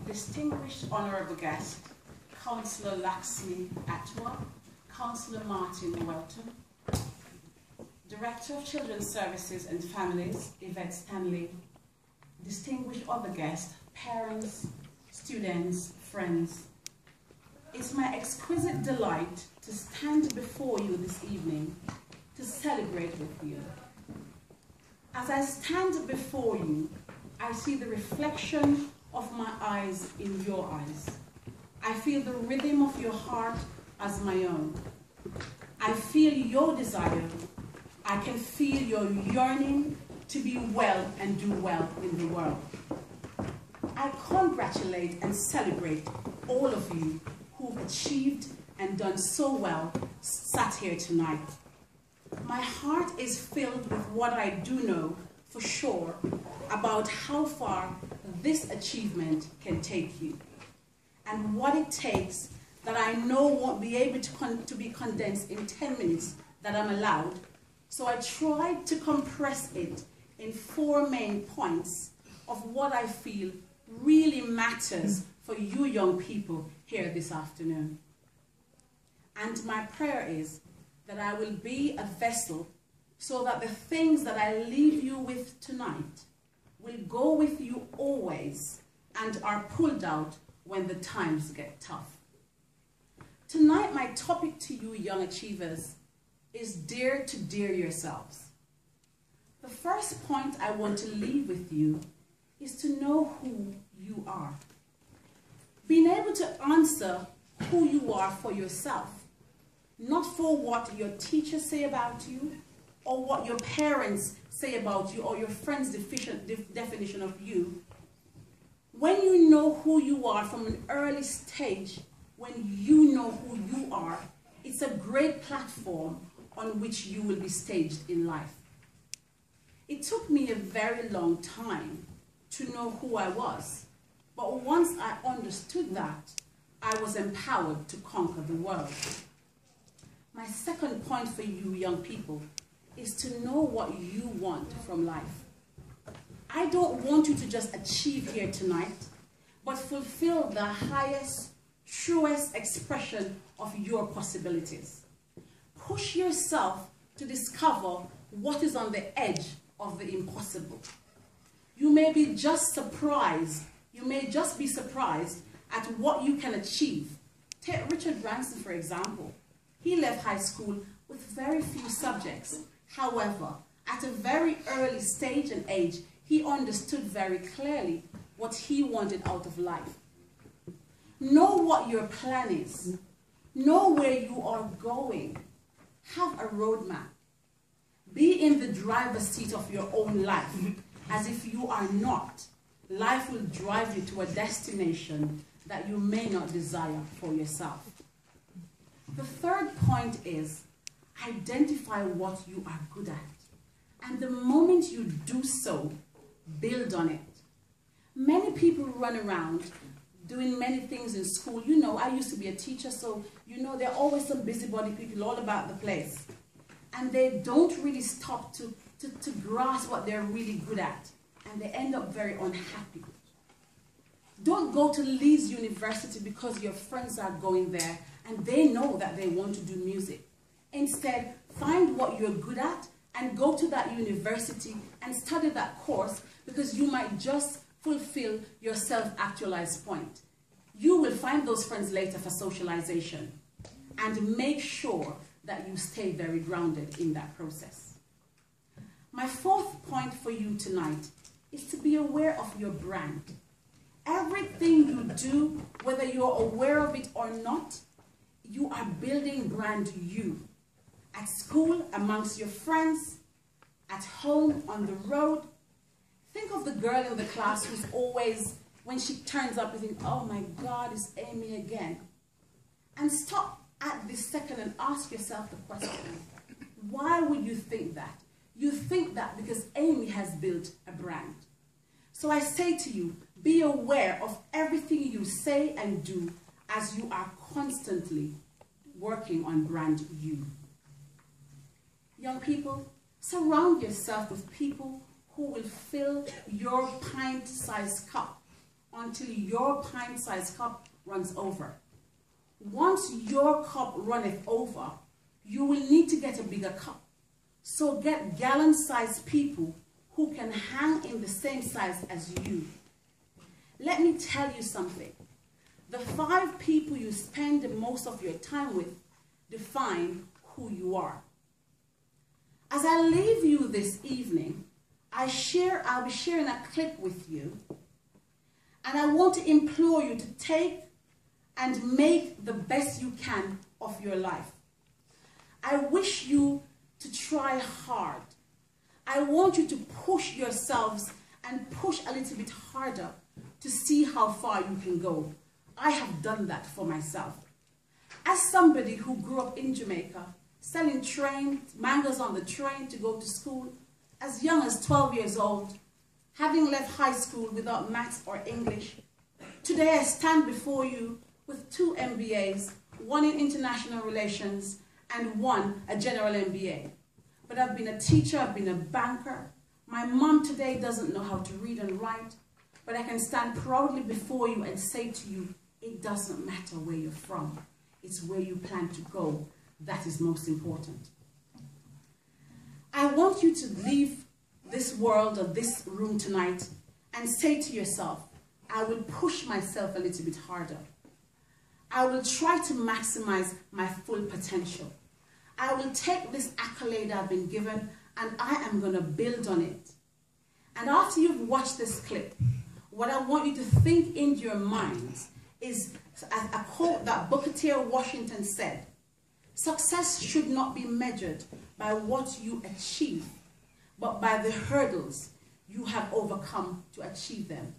distinguished honourable guest, Councillor Laxmi Atwa, Councillor Martin Welton, Director of Children's Services and Families, Yvette Stanley, distinguished other guests, parents, students, friends. It's my exquisite delight to stand before you this evening to celebrate with you. As I stand before you, I see the reflection of my eyes in your eyes. I feel the rhythm of your heart as my own. I feel your desire. I can feel your yearning to be well and do well in the world. I congratulate and celebrate all of you who've achieved and done so well sat here tonight. My heart is filled with what I do know for sure about how far this achievement can take you and what it takes that I know won't be able to be condensed in 10 minutes that I'm allowed. So I tried to compress it in 4 main points of what I feel really matters for you young people here this afternoon. And my prayer is that I will be a vessel so that the things that I leave you with tonight will go with you always and are pulled out when the times get tough. Tonight, my topic to you young achievers is dare to dare yourselves. The first point I want to leave with you is to know who you are. Being able to answer who you are for yourself, not for what your teachers say about you, or what your parents say about you, or your friends' definition of you. When you know who you are from an early stage, when you know who you are, it's a great platform on which you will be staged in life. It took me a very long time to know who I was, but once I understood that, I was empowered to conquer the world. My second point for you young people is to know what you want from life. I don't want you to just achieve here tonight, but fulfill the highest, truest expression of your possibilities. Push yourself to discover what is on the edge of the impossible. You may be just surprised. You may just be surprised at what you can achieve. Take Richard Branson, for example. He left high school with very few subjects. However, at a very early stage and age, he understood very clearly what he wanted out of life. Know what your plan is. Know where you are going. Have a roadmap. Be in the driver's seat of your own life. As if you are not, life will drive you to a destination that you may not desire for yourself. The third point is identify what you are good at. And the moment you do so, build on it. Many people run around doing many things in school. You know, I used to be a teacher, so you know there are always some busybody people all about the place. And they don't really stop to grasp what they're really good at. And they end up very unhappy. Don't go to Leeds University because your friends are going there and they know that they want to do music. Instead, find what you're good at and go to that university and study that course, because you might just fulfill your self-actualized point. You will find those friends later for socialization, and make sure that you stay very grounded in that process. My fourth point for you tonight is to be aware of your brand. Everything you do, whether you're aware of it or not, you are building brand you. At school, amongst your friends, at home, on the road. Think of the girl in the class who's always, when she turns up, you think, oh my God, it's Amy again. And stop at this second and ask yourself the question, why would you think that? You think that because Amy has built a brand. So I say to you, be aware of everything you say and do as you are constantly working on brand you. Young people, surround yourself with people who will fill your pint-sized cup until your pint-sized cup runs over. Once your cup runneth over, you will need to get a bigger cup. So get gallon-sized people who can hang in the same size as you. Let me tell you something. The 5 people you spend most of your time with define who you are. As I leave you this evening, I'll be sharing a clip with you, and I want to implore you to take and make the best you can of your life. I wish you to try hard. I want you to push yourselves and push a little bit harder to see how far you can go. I have done that for myself. As somebody who grew up in Jamaica, selling mangoes on the train to go to school, as young as 12 years old, having left high school without maths or English, today I stand before you with 2 MBAs, one in international relations and one a general MBA. But I've been a teacher, I've been a banker. My mom today doesn't know how to read and write, but I can stand proudly before you and say to you, it doesn't matter where you're from. It's where you plan to go. That is most important. I want you to leave this world or this room tonight and say to yourself, I will push myself a little bit harder. I will try to maximize my full potential. I will take this accolade I've been given and I am going to build on it. And after you've watched this clip, what I want you to think into your minds is a quote that Booker T. Washington said: success should not be measured by what you achieve, but by the hurdles you have overcome to achieve them.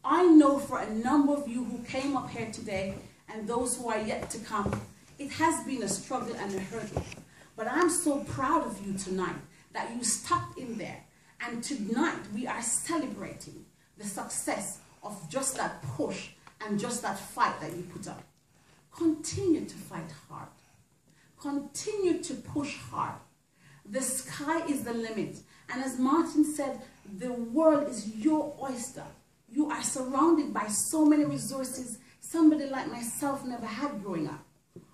I know for a number of you who came up here today and those who are yet to come, it has been a struggle and a hurdle. But I'm so proud of you tonight that you stuck in there. And tonight we are celebrating the success of just that push and just that fight that you put up. Continue to fight hard. Continue to push hard. The sky is the limit. And as Martin said, the world is your oyster. You are surrounded by so many resources somebody like myself never had growing up.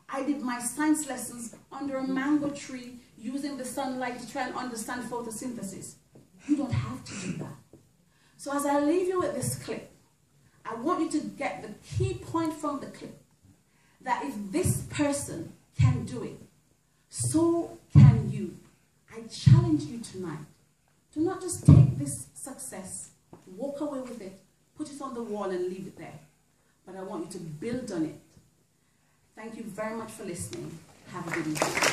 I did my science lessons under a mango tree using the sunlight to try and understand photosynthesis. You don't have to do that. So as I leave you with this clip, I want you to get the key point from the clip, that if this person can do it, so can you. I challenge you tonight to not just take this success, walk away with it, put it on the wall and leave it there, but I want you to build on it. Thank you very much for listening. Have a good evening.